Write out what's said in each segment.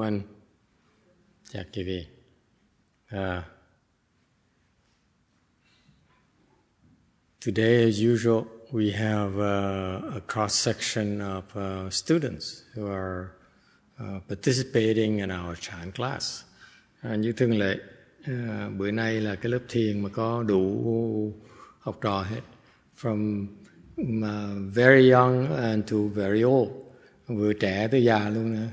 everyone. Chào quý vị. Today, as usual, we have a cross-section of students who are participating in our chant class. Như thường lệ, bữa nay là cái lớp thiền mà có đủ học trò hết, from very young and to very old, vừa trẻ tới già luôn nữa.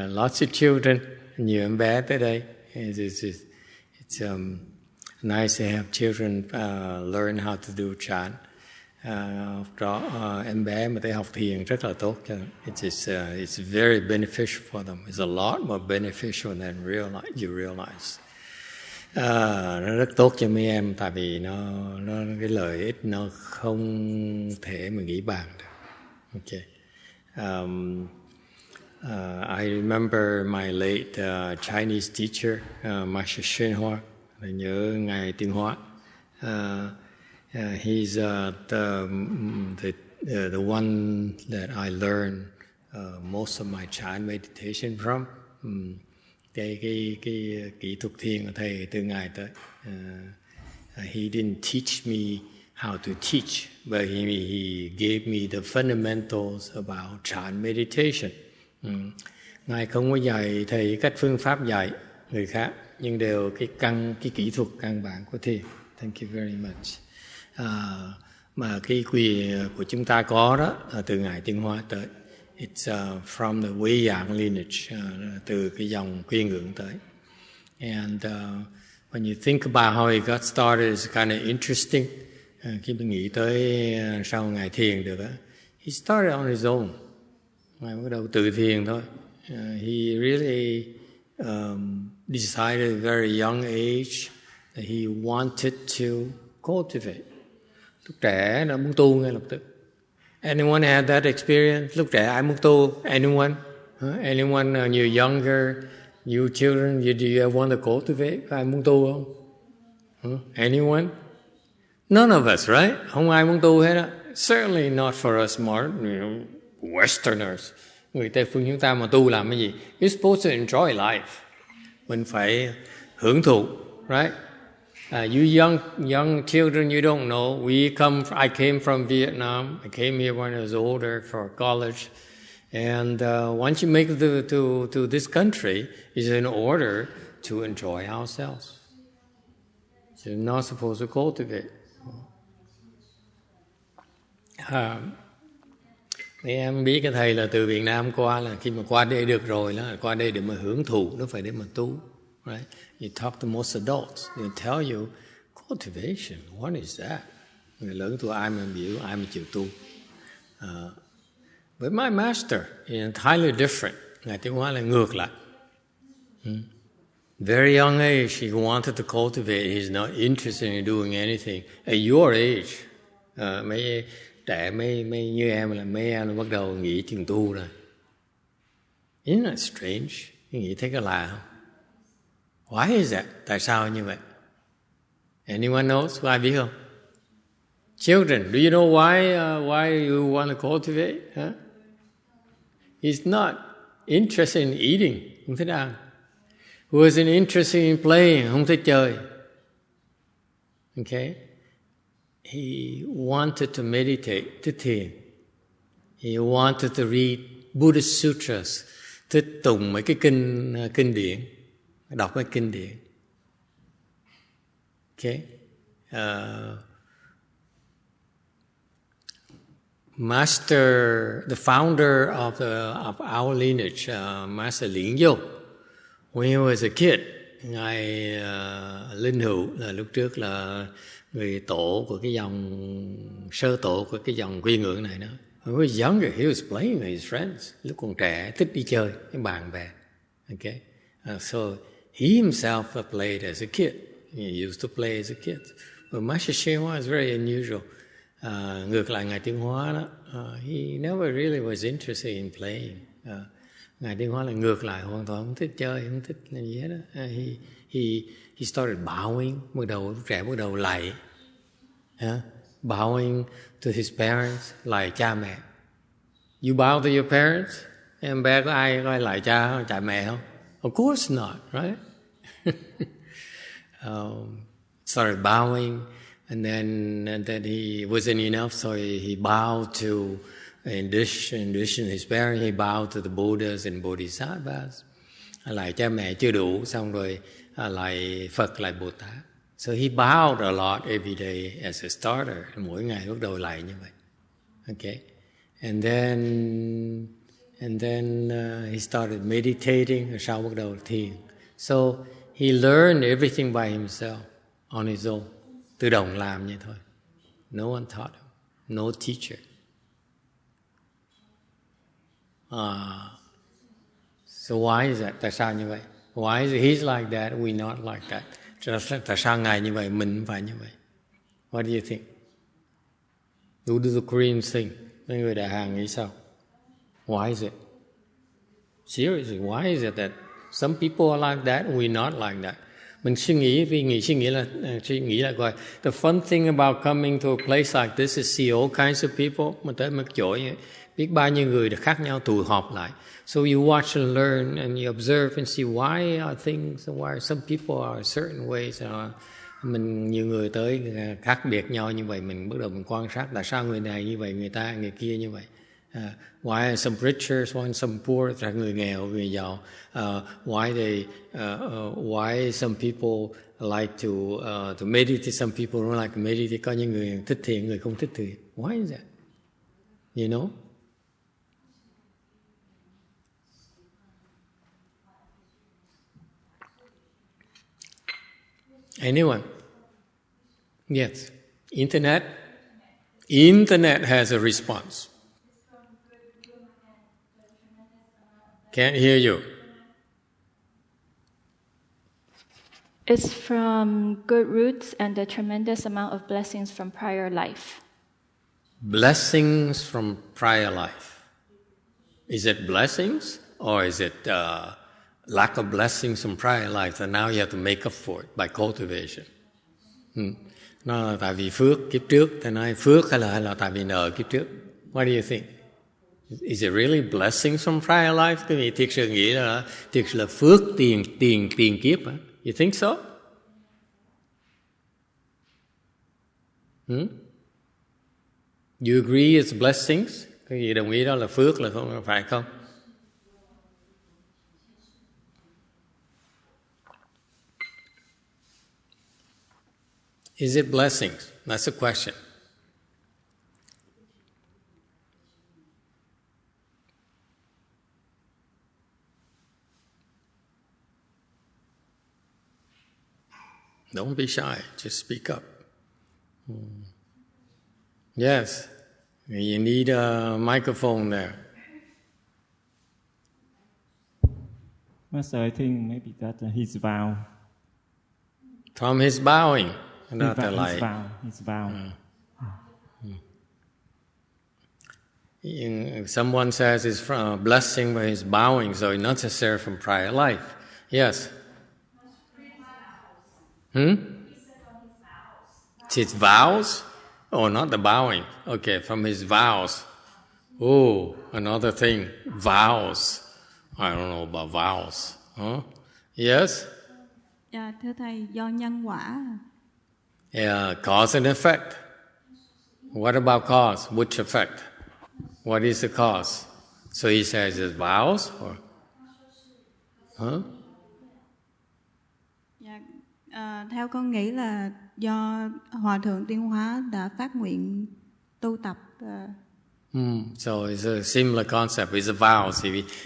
Lots of children, nhiều em bé tới đây. It's nice to have children learn how to do chant. Em bé mà tới học thiền rất là tốt cho it's very beneficial for them. It's a lot more beneficial than you realize. Nó rất tốt cho mấy em, tại vì nó cái lợi ích nó không thể mà nghĩ bàn được. Okay. I remember my late Chinese teacher, Master Shen Hoa. Nhớ ngài Tiên Hóa. He's the one that I learned most of my chant meditation from. Cái kỹ thuật thiền của thầy từ ngài tới. He didn't teach me how to teach, but he gave me the fundamentals about chant meditation. Ngài không có dạy thầy cách phương pháp dạy người khác, nhưng đều cái kỹ thuật căn bản của thiền. Thank you very much. Mà cái quyền của chúng ta có đó từ ngài Tiên Hóa tới. It's from the Wei Yang lineage, từ cái dòng Quy Ngưỡng tới. And when you think about how he got started, it's kind of interesting. Khi mình nghĩ tới sau ngài thiền được, he started on his own. Ngài bắt đầu tự thiền thôi. He really decided at a very young age that he wanted to cultivate. Lúc trẻ nó muốn tu ngay lập tức. Anyone had that experience? Lúc trẻ ai muốn tu? Anyone? Anyone when you're younger, you children, do you ever want to cultivate? Có ai muốn tu không? Anyone? None of us, right? Không ai muốn tu hết á. Certainly not for us smart, Westerners. Người Tây phương chúng ta mà tu làm cái gì? You're supposed to enjoy life. Mình phải hưởng thụ, right? You young children, you don't know. I came from Vietnam. I came here when I was older for college. And once you make it to this country, it's in order to enjoy ourselves. You're not supposed to cultivate. Mấy em biết cái thầy là từ Việt Nam qua, là khi mà qua đây được rồi đó, qua đây để mà hưởng thụ, nó phải để mà tu, right? You talk to most adults, they tell you cultivation, what is that? Người lớn tuổi ai mà chịu tu. But my master is entirely different. Ngài Tiên Hóa là ngược lại. Very young age, he wanted to cultivate. He's not interested in doing anything. At your age, mấy trẻ mấy như em là mấy em bắt đầu nghĩ chuyện tu rồi. Isn't that strange? Nghĩ thấy cái lạ không? Why is that? Tại sao như vậy? Anyone knows? Có ai biết không? Children, do you know why you want to cultivate? Huh? He's not interested in eating, không thích ăn. He wasn't interested in playing, không thích chơi. Okay? He wanted to meditate, to thiền. He wanted to read Buddhist sutras, thích tụng mấy cái kinh điển, đọc mấy kinh điển. Okay? Master, the founder of our lineage, Master Liễn Vô, when he was a kid, ngài Linh Hữu là lúc trước là người tổ của cái dòng, sơ tổ của cái dòng Quy Ngưỡng này đó. When he was younger, he was playing with his friends. Lúc còn trẻ, thích đi chơi với bạn bè. Okay? So he himself played as a kid. He used to play as a kid. But Master Shen Hoa is very unusual. Ngược lại Ngài Tiên Hóa đó, he never really was interested in playing. Ngài Tiên Hóa là ngược lại, hoàn toàn không thích chơi, không thích làm gì hết đó. He started bowing, bắt đầu lạy. Bowing to his parents, like cha mẹ. You bow to your parents? Em bé có ai coi lại cha chạy mẹ không? Of course not, right? Started bowing, and then he wasn't enough, so he bowed to, in addition his parents, he bowed to the Buddhas and Bodhisattvas. Lại cha mẹ chưa đủ, xong rồi lại Phật, lại Bồ Tát. So he bowed a lot every day as a starter. Mỗi ngày bắt đầu lại như vậy. Okay, and then he started meditating. Rồi sau bắt đầu thiền. So he learned everything by himself, on his own. Tự động làm như thôi. No one taught him. No teacher. So why is that? Tại sao như vậy? Why is he's like that, we not like that? Tại sao Ngài như vậy, mình phải như vậy? What do you think? Do the Koreans think? Mấy người Đại Hàn nghĩ sao? Why is it? Seriously, why is it that some people are like that and we not like that? Mình suy nghĩ là coi, the fun thing about coming to a place like this is see all kinds of people. Mà tới một chỗ biết bao nhiêu người đã khác nhau tụ họp lại. So you watch and learn and you observe and see why are things, why some people are certain ways. Mình nhiều người tới khác biệt nhau như vậy, mình bắt đầu mình quan sát tại sao người này như vậy, người kia như vậy. Why are some richer, why some poor, là người nghèo, người giàu. Why some people like to meditate, some people don't like to meditate. Có những người thích thiền, người không thích thiền. Why is that? You know? Anyone? Yes. Internet has a response. Can't hear you. It's from good roots and the tremendous amount of blessings from prior life. Blessings from prior life. Is it blessings or is it lack of blessings from prior life that now you have to make up for it by cultivation? Nó là tại vì phước kiếp trước, ta nói phước hay là tại vì nợ kiếp trước? What do you think? Is it really blessings from prior life? Quý vị thiệt sự nghĩ là phước tiền kiếp hả? You think so? You agree it's blessings? Quý vị đồng ý đó là phước là không phải không? Is it blessings? That's the question. Don't be shy. Just speak up. Yes. You need a microphone there. Master, I think maybe that his vow. From his bowing. His vow. Someone says it's from a blessing by his bowing, so it's not necessarily from prior life. Yes. His vows? Oh, not the bowing. Okay, from his vows. Oh, another thing. Vows. I don't know about vows. Huh? Yes? Dạ, thưa Thầy, do nhân quả. Yeah, cause and effect. What about cause? Which effect? What is the cause? So he says his vows? Or? Huh? Theo con nghĩ là do Hòa Thượng Tiên Hóa đã phát nguyện tu tập. So it's a similar concept. It's a vow.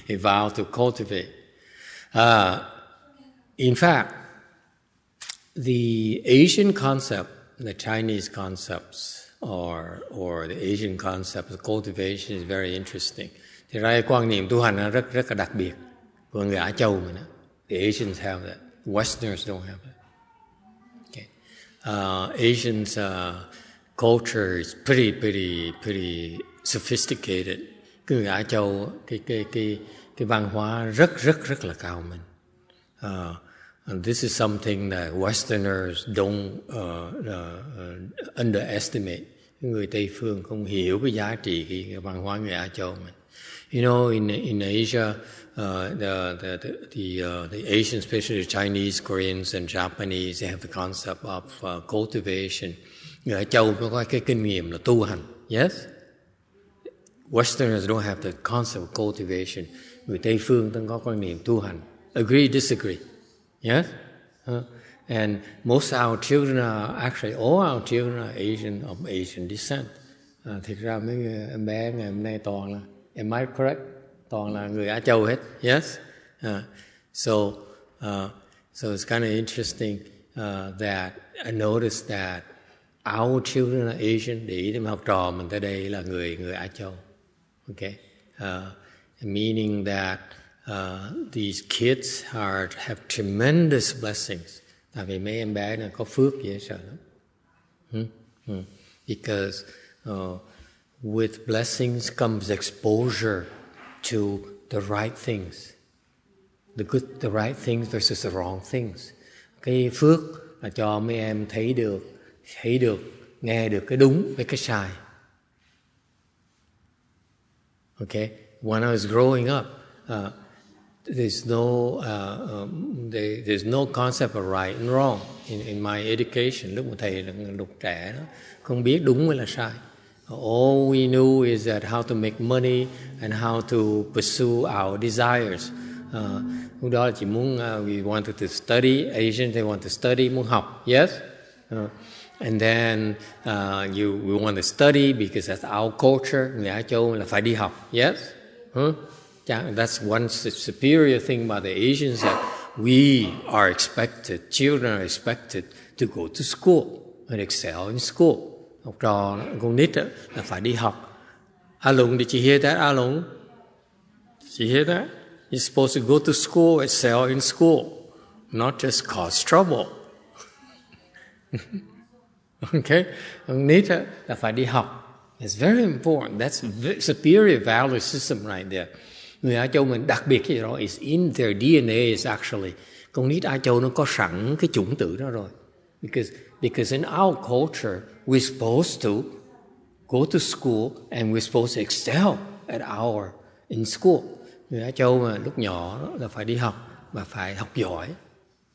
He vowed to cultivate. In fact, the Asian concept, the Chinese concepts, or the Asian concept of cultivation is very interesting. Thì ra quan niệm tu hành nó rất là đặc biệt của người Á Châu mình. The Asians have that. Westerners don't have that. Asians' culture is pretty sophisticated. Cái người Á Châu cái văn hóa rất là cao minh. And this is something that Westerners don't underestimate. Người Tây phương không hiểu cái giá trị cái văn hóa người Á Châu mình. You know, in Asia, the Asian, especially the Chinese, Koreans, and Japanese, they have the concept of cultivation. Người Á Châu có cái kinh nghiệm là tu hành. Yes? Westerners don't have the concept of cultivation. Người Tây phươngต้องcó quan niệm tu hành. Agree, disagree? Yes? And most of our children are, actually all our children are of Asian descent. Thực ra mấy em bé ngày hôm nay toàn là, am I correct? Toàn là người Á Châu hết. Yes? So it's kind of interesting that I noticed that our children are Asian. Để ý đến học trò mình tới đây là người Á Châu. Okay? Meaning that these kids have tremendous blessings. Tại vì mấy em bé này có phước dễ sợ lắm. Because with blessings comes exposure to the right things. The right things versus the wrong things. Cái phước là cho mấy em thấy được, nghe được cái đúng với cái sai. Okay? When I was growing up, there's no concept of right and wrong in my education. Lúc mà thầy là lúc trẻ đó, không biết đúng hay là sai. All we knew is that how to make money and how to pursue our desires. Lúc đó là chỉ muốn we wanted to study. Asians, they want to study, muốn học. Yes? And then we want to study because that's our culture. Người Á Châu là phải đi học. Yes? That's one superior thing about the Asians, that we are expected, children are expected to go to school and excel in school. Học trò, con nít là phải đi học. Alung, did you hear that, Alung? Did you hear that? You're supposed to go to school, excel in school, not just cause trouble. Okay? Con nít là phải đi học. It's very important. That's a superior value system right there. Người Á Châu mình đặc biệt cái gì đó, it's in their DNA is actually. Con nít Á Châu nó có sẵn cái chủng tử đó rồi. Because in our culture, we're supposed to go to school and we're supposed to excel in school. Người Á Châu mà lúc nhỏ đó là phải đi học và phải học giỏi.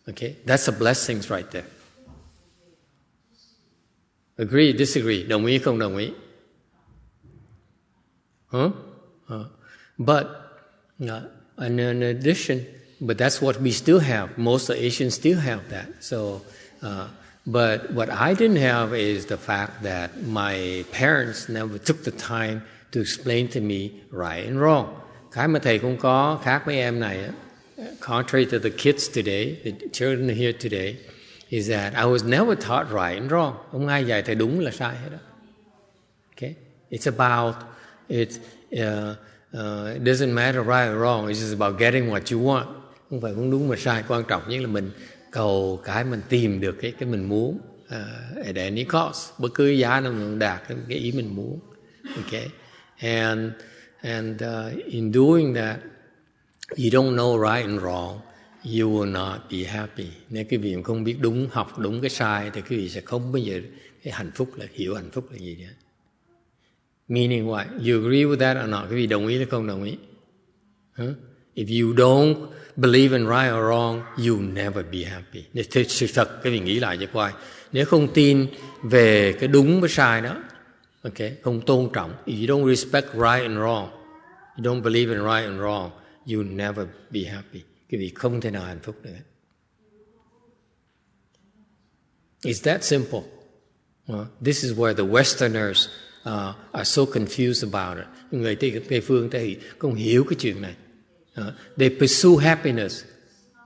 Okay? That's a blessing right there. Agree, disagree, đồng ý không đồng ý? But and in addition, but that's what we still have. Most Asians still have that. So, but what I didn't have is the fact that my parents never took the time to explain to me right and wrong. Cái mà thầy cũng có khác với em này, contrary to the kids today, the children here today, is that I was never taught right and wrong. Không ai dạy thầy đúng là sai hết đó. Okay, it's about it doesn't matter right or wrong. It's just about getting what you want. Không phải không đúng mà sai, quan trọng nhất là mình cầu cái mình tìm được cái mình muốn at any cost, bất cứ giá nào mình đạt cái ý mình muốn. Okay, and in doing that, you don't know right and wrong, you will not be happy. Nếu quý vị không biết đúng, học đúng cái sai thì quý vị sẽ không bao giờ cái hạnh phúc là hiểu hạnh phúc là gì nữa. Meaning what? You agree with that or not? Quý vị đồng ý hay không đồng ý? If you don't believe in right or wrong, you'll never be happy. Sự thật, quý vị nghĩ lại cho coi. Nếu không tin về cái đúng với sai đó, okay, không tôn trọng, if you don't respect right and wrong, you don't believe in right and wrong, you'll never be happy. Quý vị không thể nào hạnh phúc được. It's that simple. This is where the Westerners are so confused about it. Người Tây phương thì không hiểu cái chuyện này. They pursue happiness,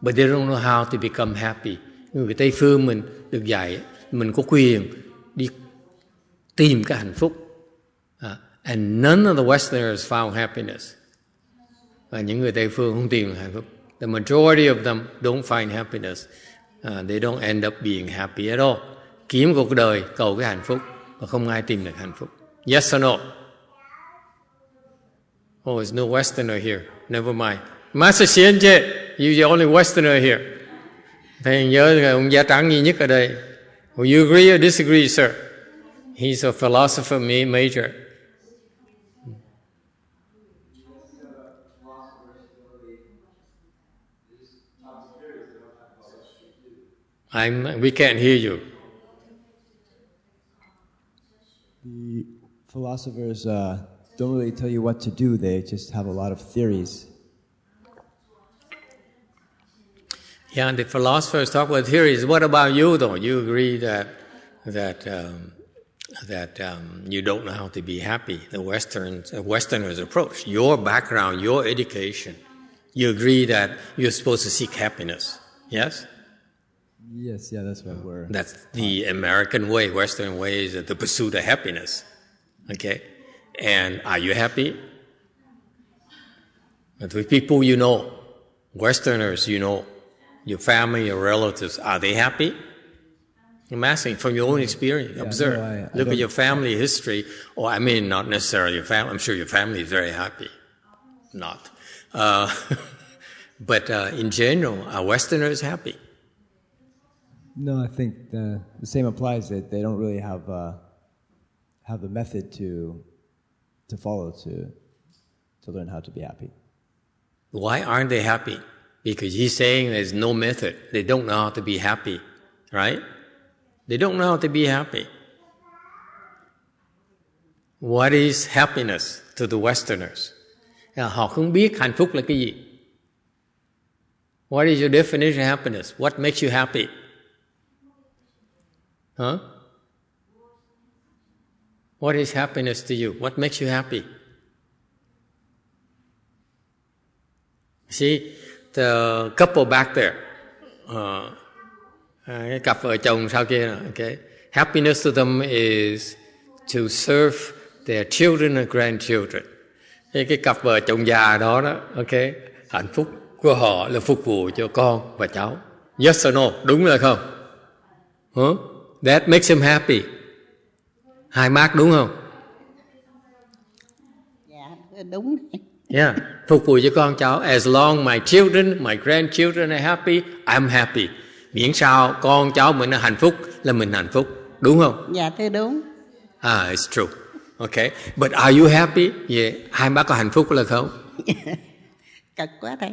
but they don't know how to become happy. Người Tây phương mình được dạy, mình có quyền đi tìm cái hạnh phúc. And none of the Westerners found happiness. Và những người Tây phương không tìm hạnh phúc. The majority of them don't find happiness. They don't end up being happy at all. Kiếm cuộc đời cầu cái hạnh phúc và không ai tìm được hạnh phúc. Yes or no? Oh, there's no Westerner here. Never mind. Master Xianche, you're the only Westerner here. Thầy nhớ là ông da trắng duy nhất ở đây. Will you agree or disagree, sir? He's a philosopher major. We can't hear you. The philosophers don't really tell you what to do. They just have a lot of theories. Yeah, and the philosophers talk about theories. What about you, though? You agree that you don't know how to be happy. The Westerners' approach, your background, your education. You agree that you're supposed to seek happiness. Yes? Yes, yeah, that's what we're... That's the American way. Western way is the pursuit of happiness. Okay? And are you happy? But with people you know, Westerners you know, your family, your relatives, are they happy? I'm asking from your own experience. Observe. No, Look at your family history. Or I mean, not necessarily your family. I'm sure your family is very happy. Not. But in general, are Westerners happy? No, I think the same applies. That they don't really have the method to follow to learn how to be happy. Why aren't they happy? Because he's saying there's no method. They don't know how to be happy, right? They don't know how to be happy. What is happiness to the Westerners? Họ không biết hạnh phúc là cái gì. What is your definition of happiness? What makes you happy? Huh? What is happiness to you? What makes you happy? See, the couple back there, cái cặp vợ chồng sau kia, okay? Happiness to them is to serve their children and grandchildren. Cái cặp vợ chồng già đó, okay? Hạnh phúc của họ là phục vụ cho con và cháu. Yes or no? Đúng là không? Huh? That makes them happy. Hai mark đúng không? Dạ, đúng. Yeah, phục vụ cho con cháu. As long my children, my grandchildren are happy, I'm happy. Miễn sao con cháu mình là hạnh phúc là mình hạnh phúc. Đúng không? Dạ, thưa đúng. It's true. Okay. But are you happy? Yeah. Hai bác có hạnh phúc là không? Cực quá thầy.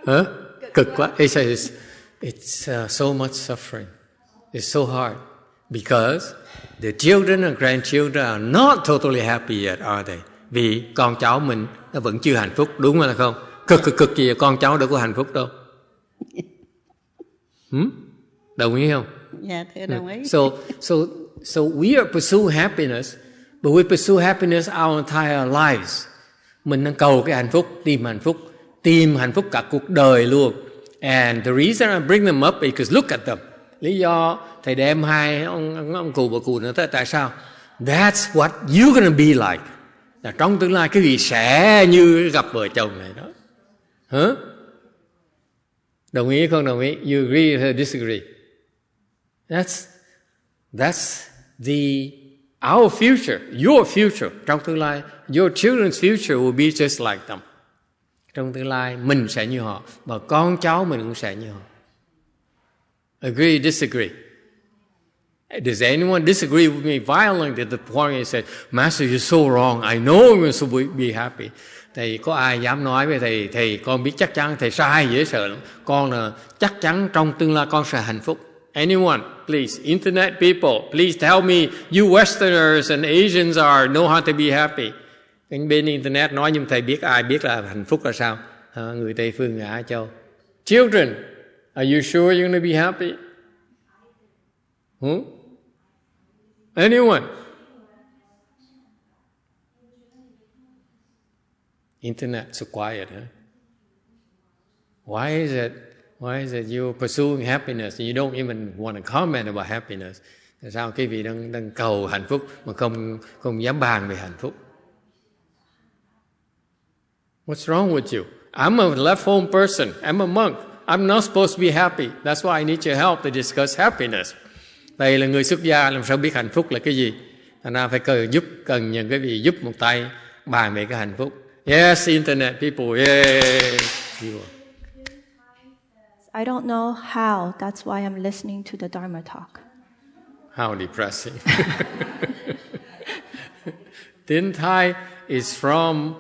Hả? Cực quá. It's so much suffering. It's so hard. Because the children and grandchildren are not totally happy yet, are they? Vì con cháu mình nó vẫn chưa hạnh phúc, đúng hay là không? Cực gì con cháu đâu có hạnh phúc đâu. Đồng ý không? Dạ, thưa đồng ý. So we are pursuing happiness, but we pursue happiness our entire lives. Mình đang cầu cái hạnh phúc, tìm hạnh phúc cả cuộc đời luôn. And the reason I bring them up is because look at them. Lý do thầy đem hai ông cụ bà cụ nữa tại sao? That's what you're gonna be like. Là trong tương lai cái vị sẽ như gặp vợ chồng này đó. Hả? Đồng ý không đồng ý? You agree or disagree? That's our future, your future. Trong tương lai, your children's future will be just like them. Trong tương lai, mình sẽ như họ, và con cháu mình cũng sẽ như họ. Agree, disagree? Does anyone disagree with me violently at the point he said, Master, you're so wrong. I know I'm supposed to be happy. Thầy có ai dám nói với thầy con biết chắc chắn thầy sai dễ sợ lắm. Con là chắc chắn trong tương lai con sẽ hạnh phúc. Anyone, please, internet people, please tell me you Westerners and Asians know how to be happy. Bên internet nói nhưng thầy biết ai biết là hạnh phúc là sao? Người Tây phương, người Á Châu. Children, are you sure you're going to be happy? Anyone? Internet so quiet, huh? Why is it you're pursuing happiness and you don't even want to comment about happiness? Tại sao cái vị đang cầu hạnh phúc mà không dám bàn về hạnh phúc? What's wrong with you? I'm a left home person. I'm a monk. I'm not supposed to be happy. That's why I need your help to discuss happiness. Thầy là người xuất gia, làm sao biết hạnh phúc là cái gì? Thành ra phải cần những cái vị giúp một tay bàn về cái hạnh phúc. Yes, internet people, yeah. I don't know how. That's why I'm listening to the Dharma talk. How depressing. Tin Thai is from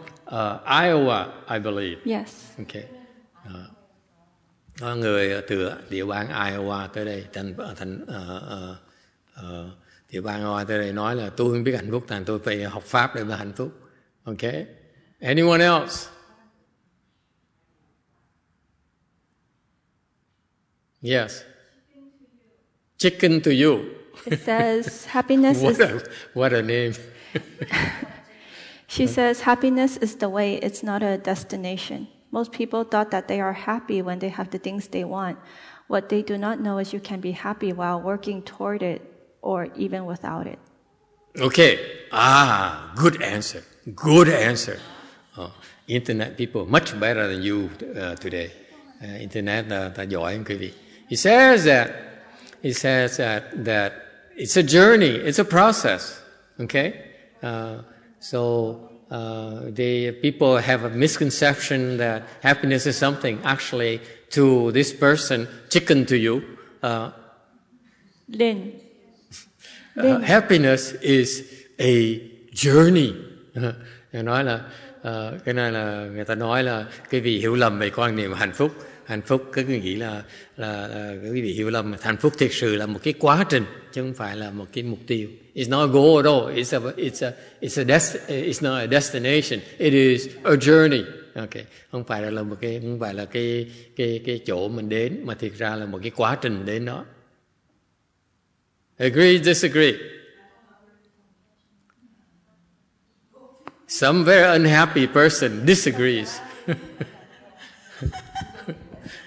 Iowa, I believe. Yes. Okay. Có người từ địa bang Iowa tới đây, địa bang Iowa tới đây nói là tôi không biết hạnh phúc, thành tôi phải học Pháp để mà hạnh phúc. Okay? Anyone else? Yes. Chicken to you. It says happiness is... What a name. She says happiness is the way, it's not a destination. Most people thought that they are happy when they have the things they want. What they do not know is you can be happy while working toward it or even without it. Okay. Good answer. Good answer. Internet people much better than you today. Internet ta giỏi hơn quý vị. He says that it's a journey, it's a process. Okay? The people have a misconception that happiness is something. Actually, to this person, chicken to you, Lynn. Happiness is a journey. Nói là cái này là người ta nói là cái vị hiểu lầm về quan niệm hạnh phúc. Hạnh phúc cái nghĩ là quý vị hiểu lầm, hạnh phúc thực sự là một cái quá trình chứ không phải là một cái mục tiêu. It's not a goal at all. It's not a destination. It is a journey. Okay. Không phải là cái chỗ mình đến, mà thực ra là một cái quá trình đến đó. Agree, disagree? Some very unhappy person disagrees.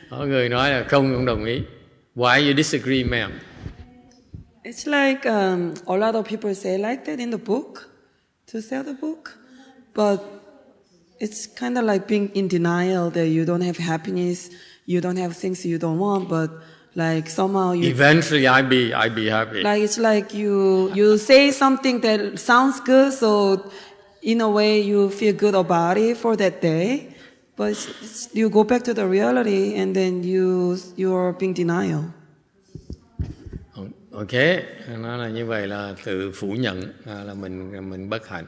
Có người nói là không đồng ý. Why you disagree, ma'am? It's like a lot of people say like that in the book, to sell the book. But it's kind of like being in denial that you don't have happiness, you don't have things you don't want, but like somehow you... Eventually I'd be happy. Like it's like you say something that sounds good, so in a way you feel good about it for that day. But you go back to the reality and then you're being denial. Ok, nó là như vậy, là tự phủ nhận là mình bất hạnh.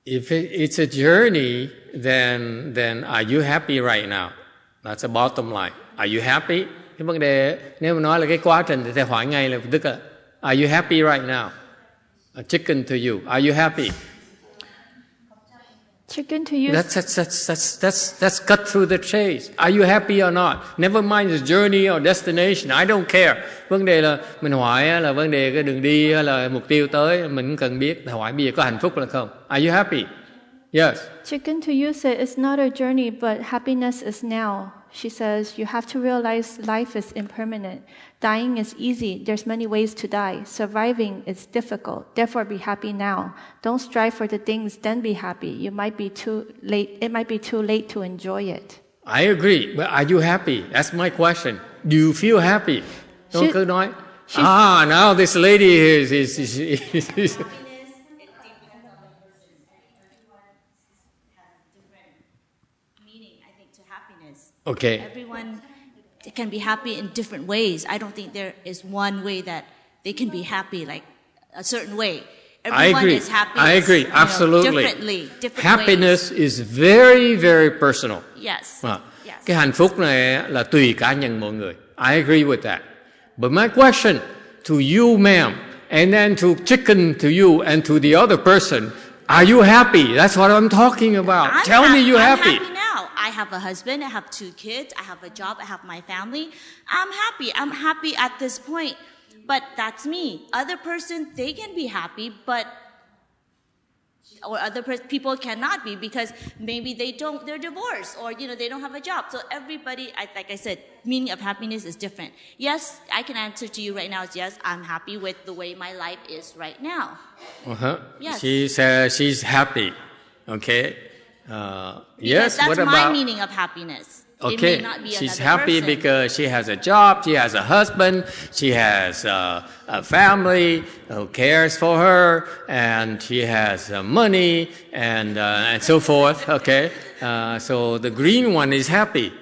If it's a journey, then are you happy right now? That's the bottom line. Are you happy? Cái vấn đề nếu mà nói là cái quá trình thì hỏi ngay là tức là are you happy right now? A chicken to you. Are you happy? Chicken to you. That's cut through the chase. Are you happy or not? Never mind the journey or destination. I don't care. Vấn đề là mình hỏi là vấn đề cái đường đi hay là mục tiêu tới, mình cũng cần biết. Hỏi bây giờ có hạnh phúc là không? Are you happy? Yes. Chicken to you said it's not a journey, but happiness is now. She says you have to realize life is impermanent. Dying is easy. There's many ways to die. Surviving is difficult. Therefore, be happy now. Don't strive for the things, then be happy. You might be too late. It might be too late to enjoy it. I agree, but are you happy? That's my question. Do you feel happy? Don't cứ nói. Now this lady is okay. Everyone can be happy in different ways. I don't think there is one way that they can be happy, like a certain way. Everyone is happy. I agree. Absolutely. Different Happiness is very, very personal. Yes. Yes. Cái hạnh phúc này là tùy cá nhân mọi người. I agree with that. But my question to you, ma'am, and then to chicken to you and to the other person, are you happy? That's what I'm talking about. Tell me you're happy. I'm happy now. I have a husband, I have 2 kids, I have a job, I have my family. I'm happy. I'm happy at this point. But that's me. Other person, they can be happy, or people cannot be because maybe they're divorced or, they don't have a job. So everybody, like I said, meaning of happiness is different. Yes, I can answer to you right now is yes, I'm happy with the way my life is right now. Yes. She says she's happy. Okay. Yes, that's what about... my meaning of happiness. Okay, it may not be she's another happy person. because she has a job, she has a husband, she has a family who cares for her, and she has money, and so forth. Okay, so the green one is happy.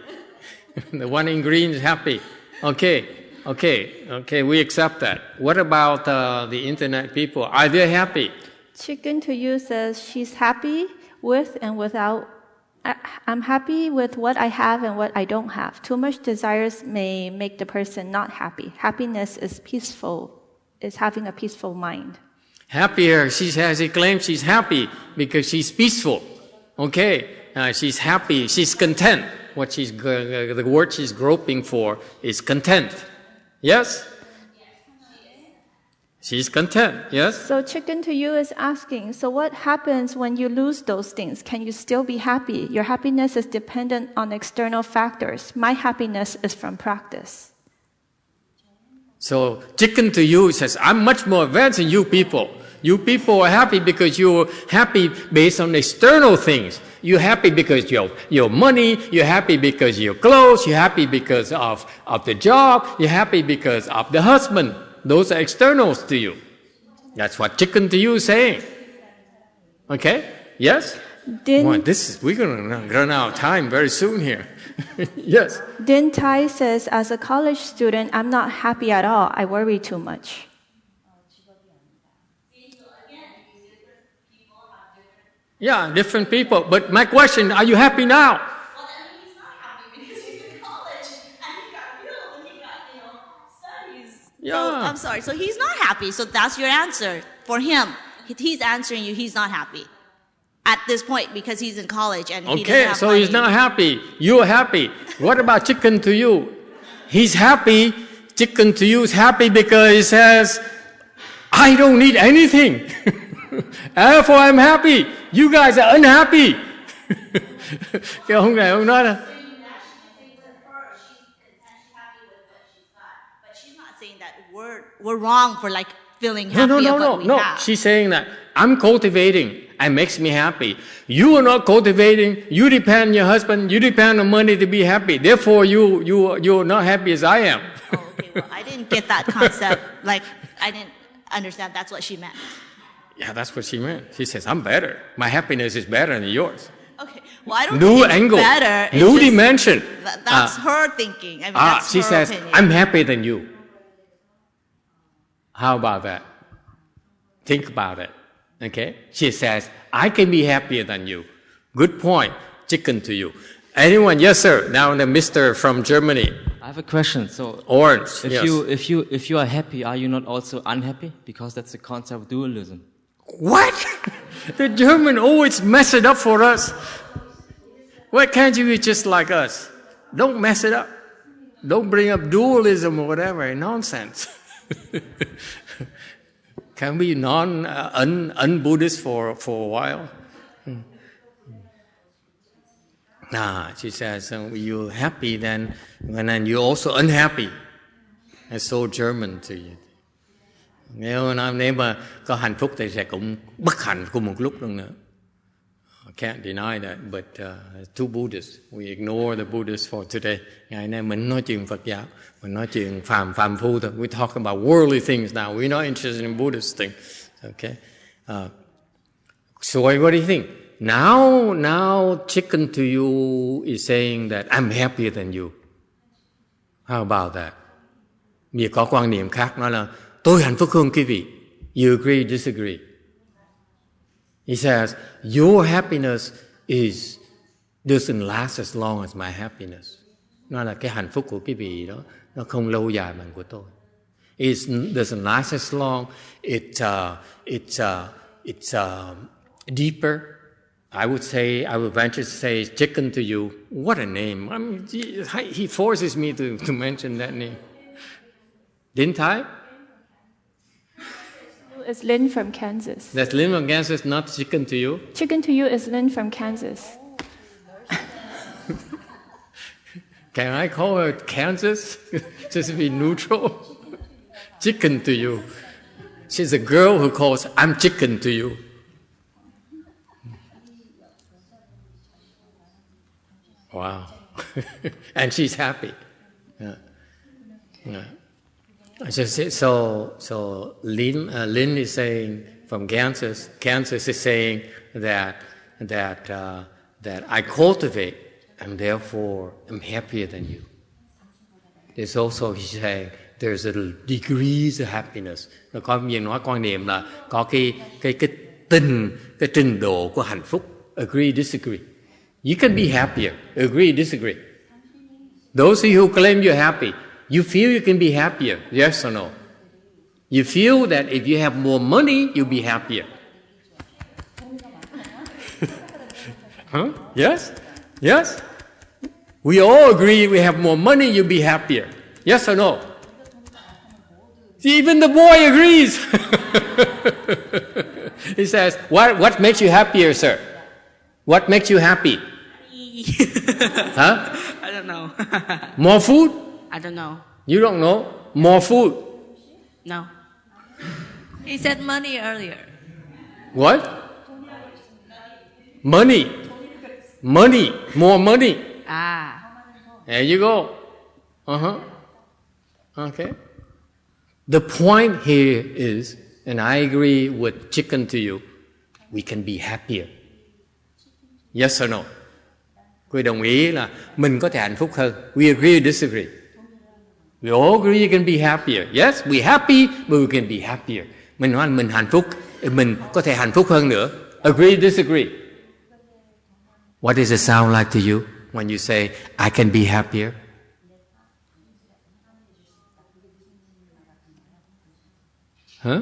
The one in green is happy. Okay, we accept that. What about the internet people? Are they happy? Chicken to you says she's happy with and without. I'm happy with what I have and what I don't have. Too much desires may make the person not happy. Happiness is peaceful, is having a peaceful mind. Happier, she claims she's happy because she's peaceful. Okay, she's happy, she's content. The word she's groping for is content. Yes? She's content, yes? So Chicken to You is asking, so what happens when you lose those things? Can you still be happy? Your happiness is dependent on external factors. My happiness is from practice. So Chicken to You says, I'm much more advanced than you people. You people are happy because you're happy based on external things. You're happy because your money, you're happy because your clothes, you're happy because of the job, you're happy because of the husband. Those are externals to you. That's what Chicken to You is saying. Okay? Yes? We're going to run out of time very soon here. Yes? Din Tai says, as a college student, I'm not happy at all. I worry too much. Yeah, different people. But my question, are you happy now? Well, that means he's not happy because he's in college and he got killed and he got, studies. Yeah. So, I'm sorry. So he's not happy. So that's your answer for him. He's answering you. He's not happy at this point because he's in college and he doesn't have so money. he's not happy. You're happy. What about Chicken to You? He's happy. Chicken to You is happy because he says, I don't need anything. Therefore I'm happy. You guys are unhappy. Cái ông này ông nói là we're wrong for feeling happy of what we have. She's saying that I'm cultivating and makes me happy. You are not cultivating. You depend on your husband. You depend on money to be happy. Therefore, you're not happy as I am. Oh, okay. Well, I didn't get that concept. I didn't understand that's what she meant. Yeah, that's what she meant. She says, I'm better. My happiness is better than yours. Okay. Well, I don't New think angle, it's better. It's new just, dimension. That's her thinking. I mean, that's she her says, opinion. I'm happier than you. How about that? Think about it. Okay? She says, I can be happier than you. Good point. Chicken to You. Anyone? Yes, sir. Now the Mr. from Germany. I have a question. So, Orange. if you are happy, are you not also unhappy? Because that's the concept of dualism. What? The German always mess it up for us. Why can't you be just like us? Don't mess it up. Don't bring up dualism or whatever. Nonsense. Can we un-Buddhist for a while? She says, you're happy then, and then you're also unhappy. It's so German to you. Nếu mà có hạnh phúc thì sẽ cũng bất hạnh cùng một lúc luôn nữa. I can't deny that, but too Buddhist. We ignore the Buddhists for today. Ngày nay mình nói chuyện Phật giáo, mình nói chuyện phàm phu thôi. We talk about worldly things now. We're not interested in Buddhist things. Okay. So what do you think? Now Chicken to You is saying that I'm happier than you. How about that? Vì có quan niệm khác nói là tôi hạnh phúc hơn quý vị. You agree, disagree? He says, your happiness doesn't last as long as my happiness. Nó là cái hạnh phúc của quý vị đó, nó không lâu dài bằng của tôi. It doesn't last as long. It's deeper. I would venture to say, Chicken to You. What a name! I mean, he forces me to mention that name. Didn't I? It's Lynn from Kansas. That's Lynn from Kansas, not Chicken to You? Chicken to You is Lynn from Kansas. Can I call her Kansas? Just to be neutral? Chicken to You. She's a girl who calls, I'm Chicken to You. Wow. And she's happy. Yeah. So Lynn is saying from Kansas is saying that I cultivate and therefore am happier than you. There's also, he's saying, there's a degrees of happiness. Có nhiều nói quan niệm là có cái trình độ của hạnh phúc. Agree, disagree. You can be happier. Agree, disagree. Those of you who claim you're happy, you feel you can be happier, yes or no? You feel that if you have more money, you'll be happier. Huh? Yes? Yes? We all agree we have more money, you'll be happier. Yes or no? See, even the boy agrees. He says, what makes you happier, sir? What makes you happy? Huh? I don't know. More food? I don't know. You don't know? More food? No. He said money earlier. What? Money. Money. More money. Ah. There you go. Okay. The point here is, and I agree with chicken to you, we can be happier. Yes or no? Quý đồng ý là mình có thể hạnh phúc hơn. We agree or disagree? We all agree you can be happier. Yes, we happy, but we can be happier. Mình nói mình hạnh phúc, mình có thể hạnh phúc hơn nữa. Agree or disagree? What does it sound like to you when you say, I can be happier? Hả?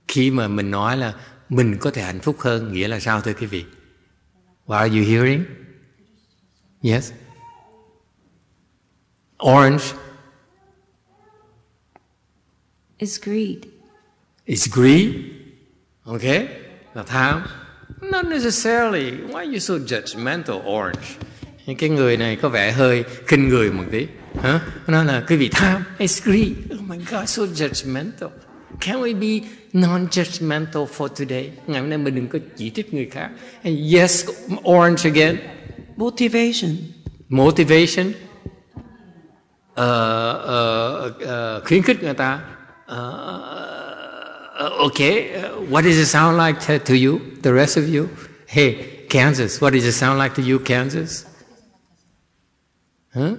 Khi mà mình nói là mình có thể hạnh phúc hơn, nghĩa là sao thưa quý vị? What are you hearing? Yes? Orange? It's greed. It's greed? Okay? Là tham? Not necessarily. Why are you so judgmental, Orange? Cái người này có vẻ hơi khinh người một tí. Hả? Nó là quý vị tham. It's greed. Oh my God, so judgmental. Can we be non-judgmental for today? Ngày hôm nay mình đừng có chỉ trích người khác. And yes, Orange again. Motivation. Motivation. Khuyến khích người ta. Okay, what does it sound like to you, the rest of you? Hey, Kansas, what does it sound like to you, Kansas? Huh?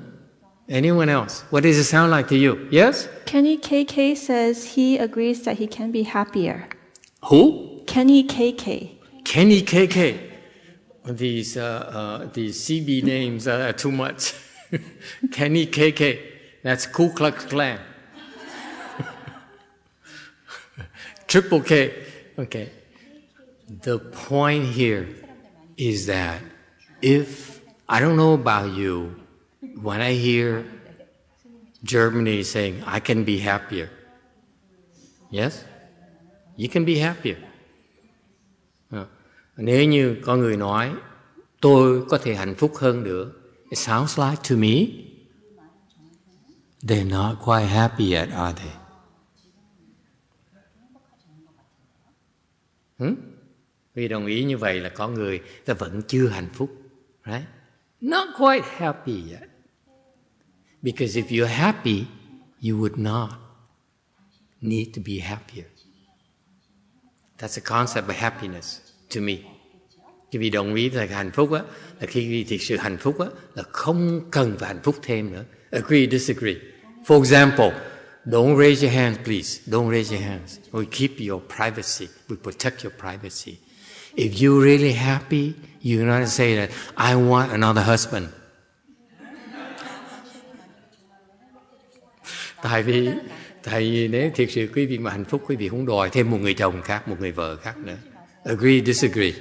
Anyone else? What does it sound like to you? Yes? Kenny KK says he agrees that he can be happier. Who? Kenny KK. Kenny KK. These CB names are too much. Kenny KK. That's Ku Klux Klan. Triple K. Okay. The point here is that if, I don't know about you, when I hear Germany saying, I can be happier. Yes? You can be happier. Nếu như có người nói, tôi có thể hạnh phúc hơn nữa, it sounds like to me, they're not quite happy yet, are they? Vì đồng ý như vậy là có người ta vẫn chưa hạnh phúc, right? Not quite happy yet. Because if you're happy, you would not need to be happier. That's the concept of happiness to me. Khi vì đồng ý là hạnh phúc á, là khi vì thực sự hạnh phúc á, là không cần phải hạnh phúc thêm nữa. Agree, disagree. For example, don't raise your hands, please. Don't raise your hands. We keep your privacy. We protect your privacy. If you're really happy, you're not say that, I want another husband. Tại vì nếu thực sự quý vị mà hạnh phúc, quý vị không đòi thêm một người chồng khác, một người vợ khác nữa. Agree, disagree.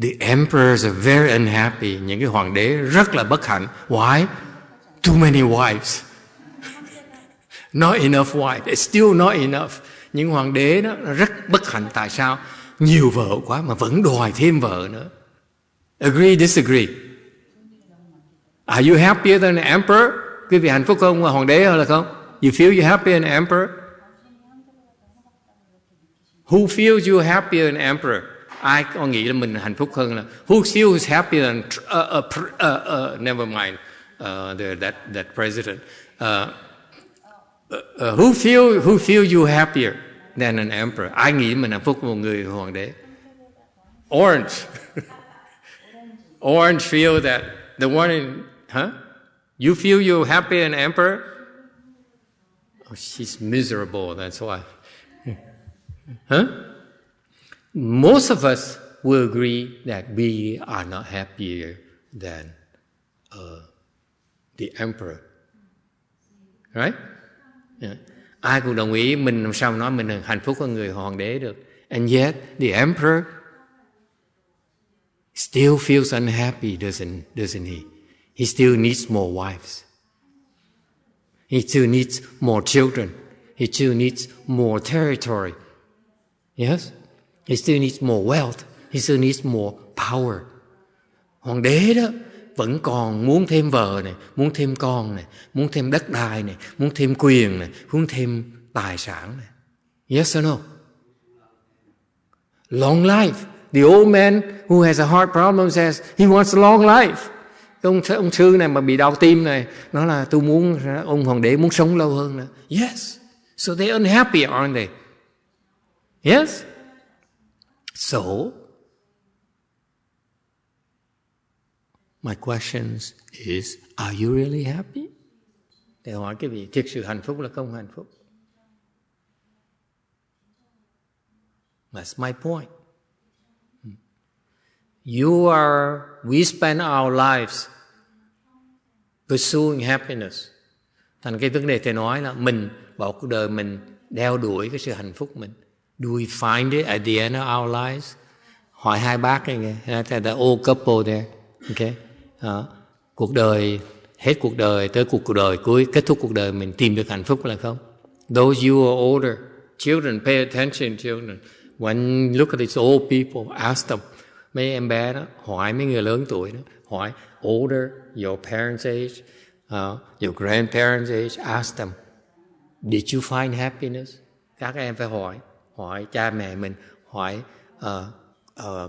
The emperors are very unhappy. Những cái hoàng đế rất là bất hạnh. Why? Too many wives. Not enough wives. It's still not enough. Những hoàng đế đó rất bất hạnh. Tại sao? Nhiều vợ quá mà vẫn đòi thêm vợ nữa. Agree, disagree. Are you happier than an emperor? Quý vị hạnh phúc hơn hoàng đế hay là không? You feel you're happier than an emperor? Who feels you're happier than an emperor? Ai có nghĩ là mình hạnh phúc hơn là who feels happier than never mind that president. Who feel you happier than an emperor? Ai nghĩ mình hạnh phúc một người hoàng đế? Orange. Orange feel that the one in, You feel you're happier than an emperor? Oh, she's miserable, that's why. Most of us will agree that we are not happier than the emperor. Right? Yeah. Ai cũng đồng ý mình làm sao nói mình hạnh phúc hơn người hoàng đế được. And yet the emperor still feels unhappy, doesn't he? He still needs more wives. He still needs more children. He still needs more territory. Yes? He still needs more wealth. He still needs more power. Hoàng đế đó vẫn còn muốn thêm vợ này, muốn thêm con này, muốn thêm đất đai này, muốn thêm quyền này, muốn thêm tài sản này. Yes or no? Long life. The old man who has a heart problem says he wants a long life. Ông sư này mà bị đau tim này, nó là tôi muốn, ông hoàng đế muốn sống lâu hơn nữa. Yes. So they're unhappy, aren't they? Yes. So, my question is, are you really happy? Để hỏi cái vị thực sự hạnh phúc là không hạnh phúc? That's my point. We spend our lives pursuing happiness. Thành cái vấn đề thầy nói là mình bỏ cuộc đời mình đeo đuổi cái sự hạnh phúc mình. Do we find it at the end of our lives? Hỏi hai bác này nghe, the old couple there. Okay. Cuộc đời, hết cuộc đời tới cuộc đời cuối, kết thúc cuộc đời mình tìm được hạnh phúc là không? Those you are older, children, pay attention, children. When you look at these old people, ask them. Mấy em bé đó, hỏi mấy người lớn tuổi đó, hỏi older, your parents' age, your grandparents' age, ask them, did you find happiness? Các em phải hỏi cha mẹ mình, hỏi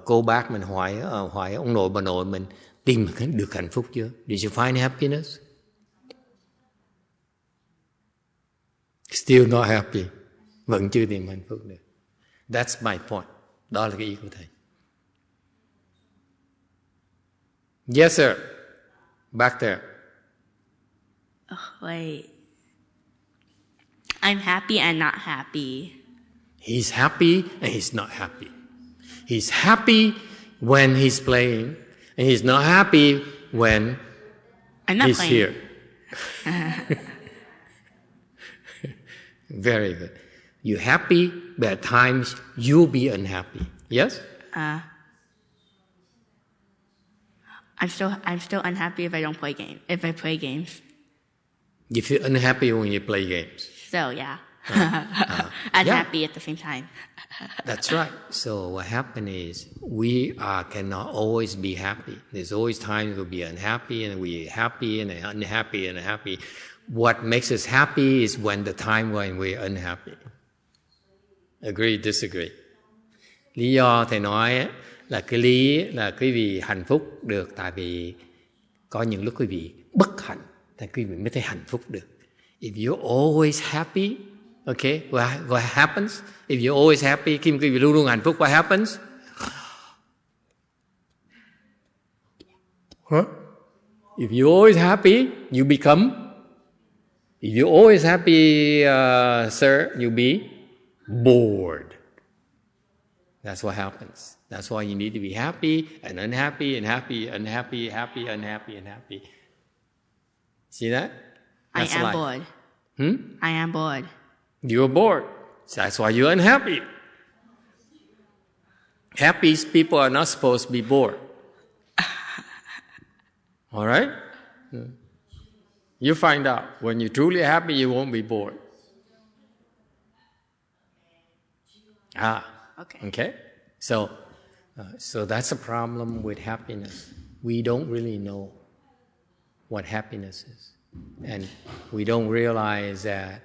cô bác mình, hỏi ông nội bà nội mình, tìm được hạnh phúc chưa? Did you find happiness? Still not happy. Vẫn chưa tìm hạnh phúc được. That's my point. Đó là cái ý của thầy. Yes, sir. Back there. Oh, wait. I'm happy and not happy. He's happy and he's not happy. He's happy when he's playing, and he's not happy when he's playing. here. Very good. You're happy, but at times you'll be unhappy. Yes? I'm still unhappy if I don't play games. If I play games. You feel unhappy when you play games. So yeah. Unhappy at the same time. That's right. So what happens is we cannot always be happy. There's always times we'll be unhappy and we're happy and unhappy and happy. What makes us happy is when the time when we're unhappy. Agree, disagree. Lý do thầy nói là cái lý là quý vị hạnh phúc được tại vì có những lúc quý vị bất hạnh thì quý vị mới thấy hạnh phúc được. If you're always happy, okay, what happens? If you're always happy, khi quý vị luôn luôn hạnh phúc, what happens? Huh? If you're always happy, you become. If you're always happy, sir, you'll be bored. That's what happens. That's why you need to be happy and unhappy and happy, unhappy, happy, unhappy, and happy. See that? That's I am life. bored. I am bored. You're bored. That's why you're unhappy. Happy people are not supposed to be bored. All right? You find out. When you're truly happy, you won't be bored. Okay. So that's a problem with happiness. We don't really know what happiness is, and we don't realize that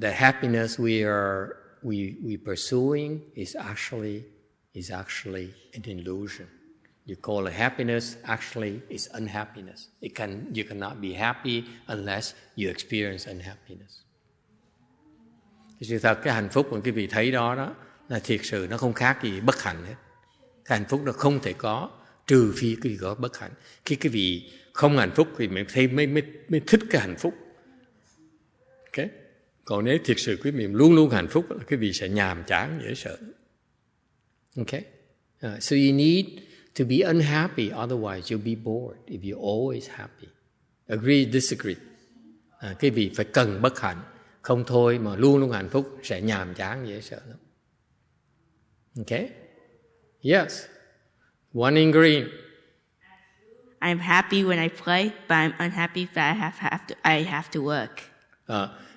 happiness we pursuing is actually an illusion. You call it happiness, actually it's unhappiness. You cannot be happy unless you experience unhappiness. Sự thật cái hạnh phúc mà quý vị thấy đó là thiệt sự nó không khác gì bất hạnh hết. Cái hạnh phúc nó không thể có trừ phi quý vị có bất hạnh. Khi quý vị không hạnh phúc thì mới thích cái hạnh phúc. Okay? Còn nếu thiệt sự quý vị luôn luôn hạnh phúc là quý vị sẽ nhàm chán dễ sợ. Okay? So you need to be unhappy, otherwise you'll be bored if you're always happy. Agree, disagree? Cái vị phải cần bất hạnh, không thôi mà luôn luôn hạnh phúc sẽ nhàm chán dễ sợ lắm. Okay? Yes. One in green. I'm happy when I play, but I'm unhappy that I have to work.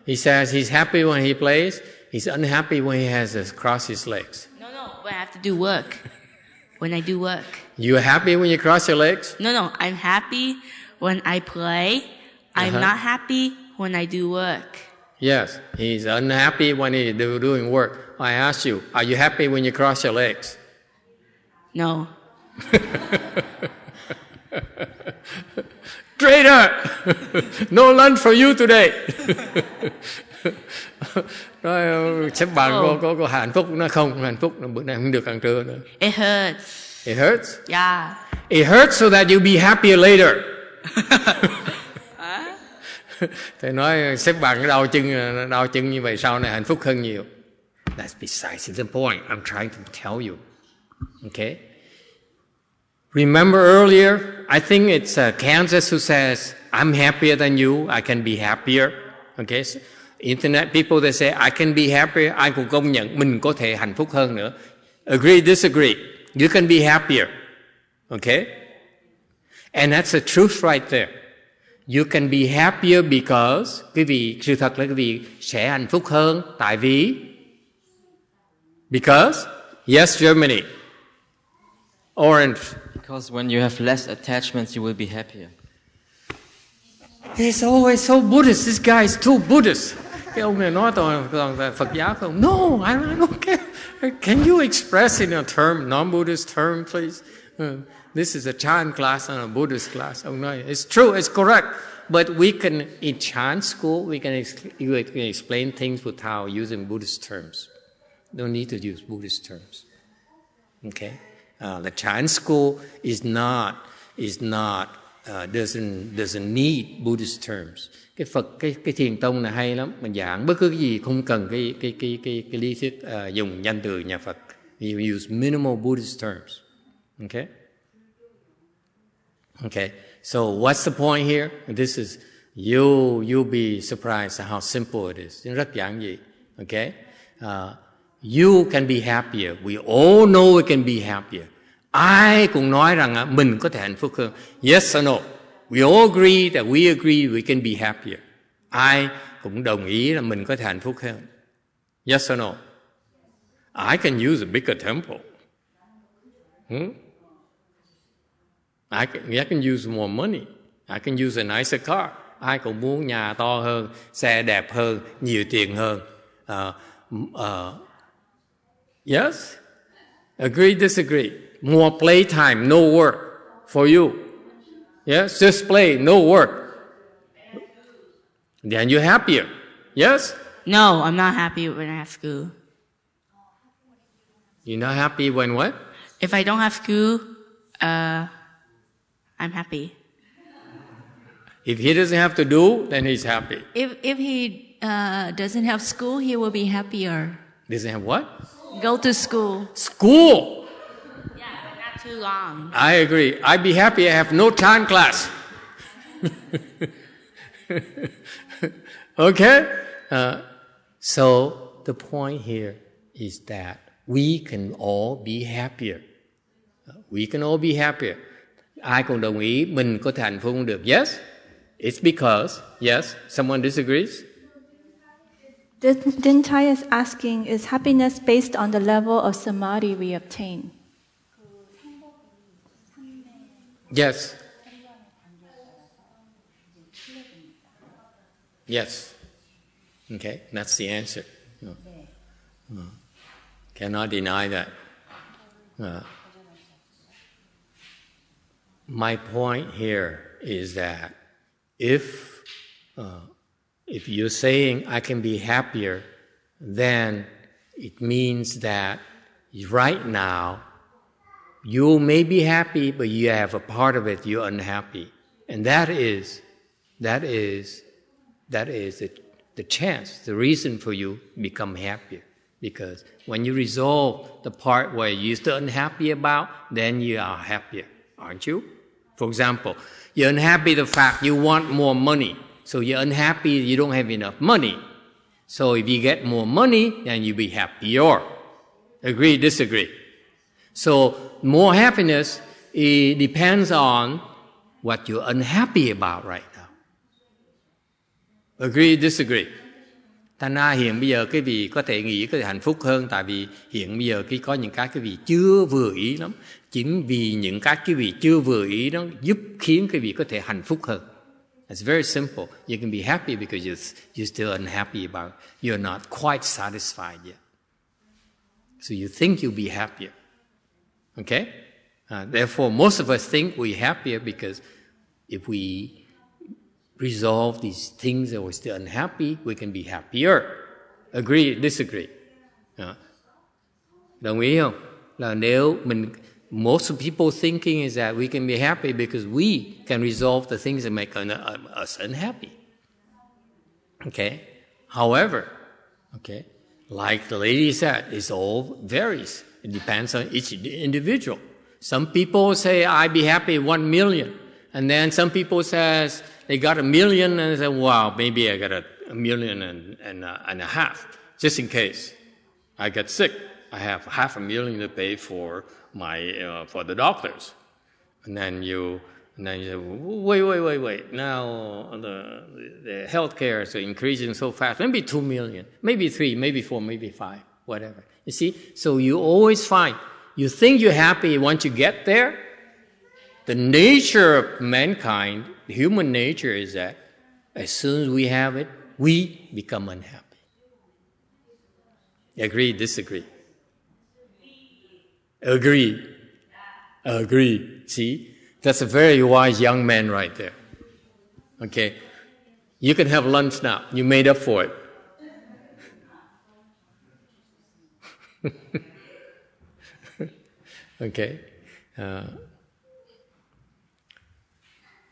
He says he's happy when he plays. He's unhappy when he has to cross his legs. No, when I have to do work. When I do work. You're happy when you cross your legs? No, I'm happy when I play. I'm not happy when I do work. Yes, he's unhappy when he's doing work. I ask you, are you happy when you cross your legs? No. Traitor! No lunch for you today. Nói xếp bạn có hạnh phúc, nó không hạnh phúc, bữa nay không được ăn trưa nữa. It hurts. It hurts? Yeah. It hurts so that you'll be happier later. Thầy nói xếp bạn cái đau chân như vậy sau này hạnh phúc hơn nhiều. That's precisely the point I'm trying to tell you. Okay? Remember earlier, I think it's Kansas who says, I'm happier than you, I can be happier. Okay? So Internet people, they say, I can be happier. Ai cũng công nhận mình có thể hạnh phúc hơn nữa. Agree, disagree. You can be happier. Okay? And that's the truth right there. You can be happier because, sự thật là quý vị sẽ hạnh phúc hơn. Tại vì, because, yes, Germany. Orange. Because when you have less attachments, you will be happier. He's always so Buddhist. This guy is too Buddhist. Cái ông này nói toàn Phật giáo không? No, I don't care. Can you express in a term, non-Buddhist term, please? This is a Chan class and a Buddhist class. Ông nói, it's true, it's correct. But we can, in Chan school, we can explain things without using Buddhist terms. Don't need to use Buddhist terms. Okay? The Chan school doesn't need Buddhist terms. Cái Phật, cái thiền tông này hay lắm, mình giảng bất cứ cái gì không cần cái lý thuyết dùng danh từ nhà Phật. You use minimal Buddhist terms. Okay? Okay. So what's the point here? This is you'll be surprised at how simple it is. Rất giản dị. Okay? You can be happier. We all know we can be happier. Ai cũng nói rằng mình có thể hạnh phúc hơn. Yes or no? We all agree that we agree we can be happier. Ai cũng đồng ý là mình có thể hạnh phúc hơn. Yes or no? I can use a bigger temple. I can use more money. I can use a nicer car. Ai cũng muốn nhà to hơn, xe đẹp hơn, nhiều tiền hơn. Yes? Agree, disagree? More playtime, no work for you. Yes? Just play, no work. Then you're happier. Yes? No, I'm not happy when I have school. You're not happy when what? If I don't have school, I'm happy. If he doesn't have to do, then he's happy. If he doesn't have school, he will be happier. Doesn't have what? Go to school. School! Yeah, not too long. I agree. I'd be happy I have no time class. Okay? So the point here is that we can all be happier. We can all be happier. Ai cũng đồng ý mình có thể hạnh phúc được. Yes? It's because, yes, someone disagrees? Dintai is asking, is happiness based on the level of samadhi we obtain? Yes. Yes. Okay, that's the answer. Cannot deny that. My point here is that if you're saying I can be happier, then it means that right now you may be happy, but you have a part of it you're unhappy, and that is the chance, the reason for you become happier. Because when you resolve the part where you're still unhappy about, then you are happier, aren't you? For example, you're unhappy the fact you want more money. So you're unhappy you don't have enough money. So if you get more money, then you'll be happier. Agree, disagree? So more happiness, it depends on what you're unhappy about right now. Agree, disagree? Thành ra hiện bây giờ cái vị có thể nghĩ có thể hạnh phúc hơn, tại vì hiện bây giờ có những cái vị chưa vừa ý lắm. Chính vì những cái vị chưa vừa ý đó giúp khiến cái vị có thể hạnh phúc hơn. It's very simple. You can be happy because you're still unhappy about it. You're not quite satisfied yet. So you think you'll be happier. Okay? Therefore, most of us think we're happier because if we resolve these things that we're still unhappy, we can be happier. Agree, disagree? Đồng ý không? Là nếu mình, most of people thinking is that we can be happy because we can resolve the things that make us unhappy. Okay? However, okay, like the lady said, it all varies. It depends on each individual. Some people say, I'd be happy 1 million. And then some people says, they got 1 million and they say, wow, maybe I got a million and a half, just in case I get sick. I have $500,000 to pay for my for the doctors. And then you say, wait. Now the healthcare is increasing so fast. Maybe 2 million, maybe 3, maybe 4, maybe 5, whatever. You see, so you always find you think you're happy once you get there. The nature of mankind, the human nature is that as soon as we have it, we become unhappy. Agree, disagree? Agree. See, that's a very wise young man right there. Okay, you can have lunch now. You made up for it. Okay.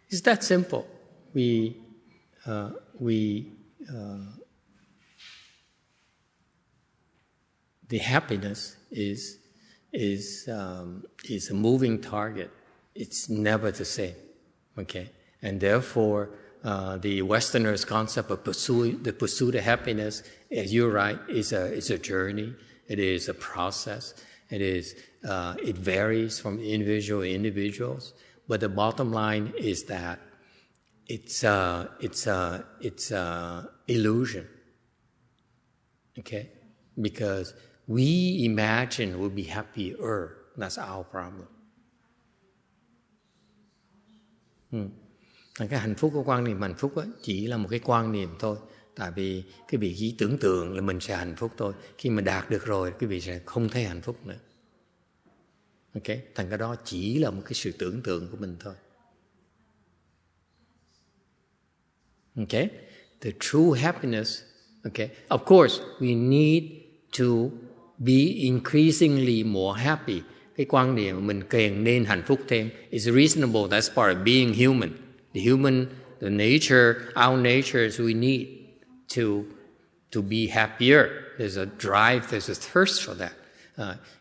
It's that simple. The happiness is a moving target. It's never the same. Okay, and therefore the Westerners' concept of the pursuit of happiness, as you're right, is a journey. It is a process. It varies from individual to individuals. But the bottom line is that it's illusion. Okay, because we imagine we'll be happier. That's our problem. Cái hạnh phúc của quan niệm hạnh phúc chỉ là một cái quan niệm thôi. Tại vì cái vị chỉ tưởng tượng là mình sẽ hạnh phúc thôi. Khi mà đạt được rồi, cái vị sẽ không thấy hạnh phúc nữa. Okay? Thành cái đó chỉ là một cái sự tưởng tượng của mình thôi. Okay? The true happiness, okay? Of course, we need to be increasingly more happy. Cái quan niệm mình càng nên hạnh phúc thêm. It's reasonable, that's part of being human. The nature, our nature is we need to be happier. There's a drive, there's a thirst for that.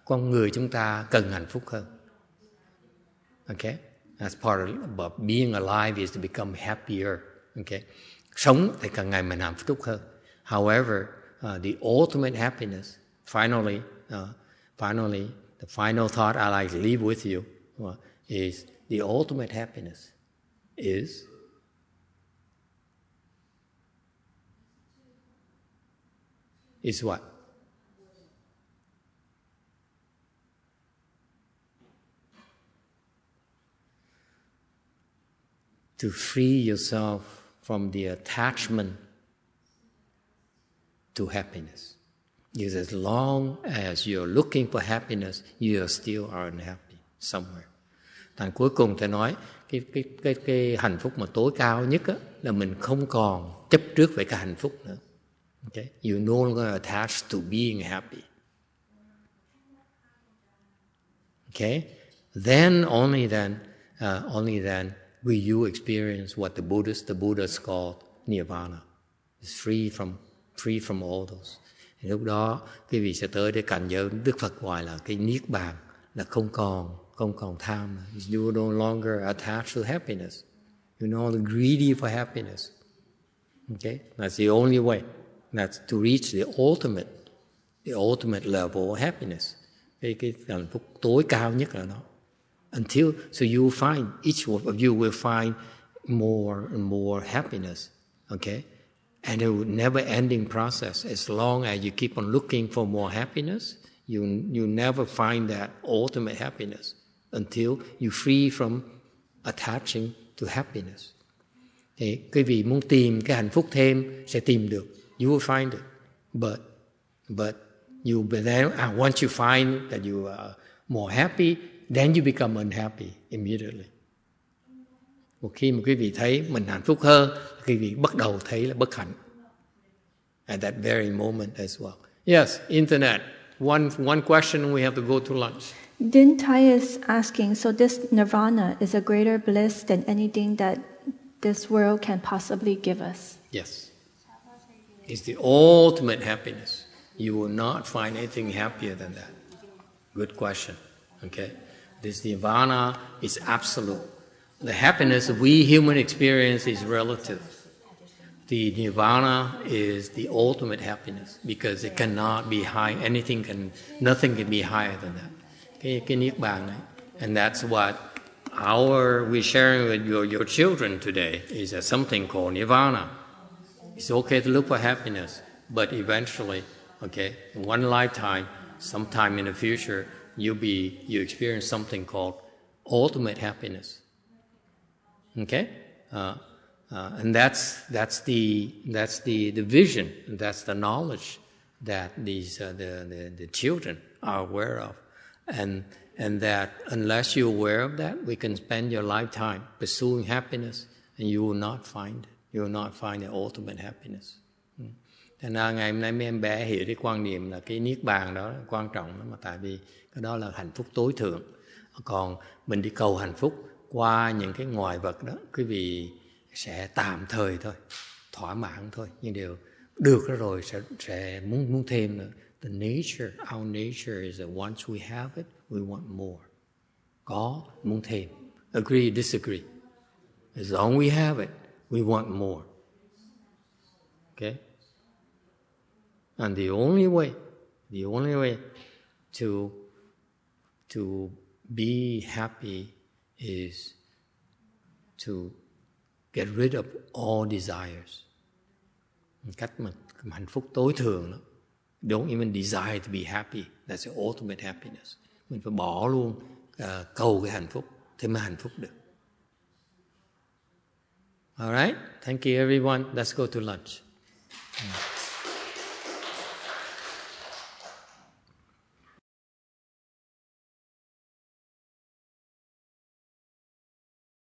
Con người chúng ta cần hạnh phúc hơn. Okay? That's part of being alive is to become happier. Okay? Sống thì càng ngày mình hạnh phúc hơn. However, the ultimate happiness, finally, the final thought I like to leave with you is the ultimate happiness is what? To free yourself from the attachment to happiness. Because as long as you're looking for happiness, you still are unhappy somewhere. Thành cuối cùng thầy nói cái hạnh phúc mà tối cao nhất là mình không còn chấp trước về cái hạnh phúc nữa. Okay? You're no longer attached to being happy. Okay? Then only then will you experience what the Buddhists call nirvana. It's free from all those. Thì lúc đó quý vị sẽ tới để cảnh giới Đức Phật gọi là cái niết bàn, là không còn tham. You no longer attached to happiness. You're no longer greedy for happiness. Okay, that's the only way. That's to reach the ultimate level of happiness. Cái hạnh phúc tối cao nhất là nó. So you find, each of you will find more and more happiness. Okay, and a never-ending process. As long as you keep on looking for more happiness, you never find that ultimate happiness until you free from attaching to happiness. Thì quý vị muốn tìm cái hạnh phúc thêm sẽ tìm được. You will find it. But then once you find that you are more happy, then you become unhappy immediately. Một khi mà quý vị thấy mình hạnh phúc hơn, quý vị bắt đầu thấy là bất hạnh. At that very moment as well. Yes, internet. One question, we have to go to lunch. Din Tai is asking, so this nirvana is a greater bliss than anything that this world can possibly give us? Yes. It's the ultimate happiness. You will not find anything happier than that. Good question. Okay. This nirvana is absolute. The happiness we human experience is relative. The nirvana is the ultimate happiness because it cannot be high. Nothing can be higher than that. Cái niết bàn này. And that's what we're sharing with your children today is something called nirvana. It's okay to look for happiness, but eventually, okay, in one lifetime, sometime in the future, you experience something called ultimate happiness. Okay, and that's the vision, that's the knowledge that the children are aware of, and that unless you're aware of that, we can spend your lifetime pursuing happiness, and you will not find it. You will not find the ultimate happiness. Thành ra ngày hôm nay mấy em bé hiểu cái quan niệm là cái niết bàn đó là quan trọng đó, mà tại vì cái đó là hạnh phúc tối thượng. Còn mình đi cầu hạnh phúc qua những cái ngoại vật đó, quý vị sẽ tạm thời thôi, thỏa mãn thôi, nhưng điều được đó rồi sẽ muốn thêm nữa. Our nature is that once we have it, we want more. Có muốn thêm, agree, disagree. As long as we have it, we want more. Okay? And the only way to be happy is to get rid of all desires. Cách mà hạnh phúc tối thượng đó. Don't even desire to be happy. That's the ultimate happiness. Mình phải bỏ luôn cầu cái hạnh phúc thì mới hạnh phúc được. All right? Thank you everyone. Let's go to lunch.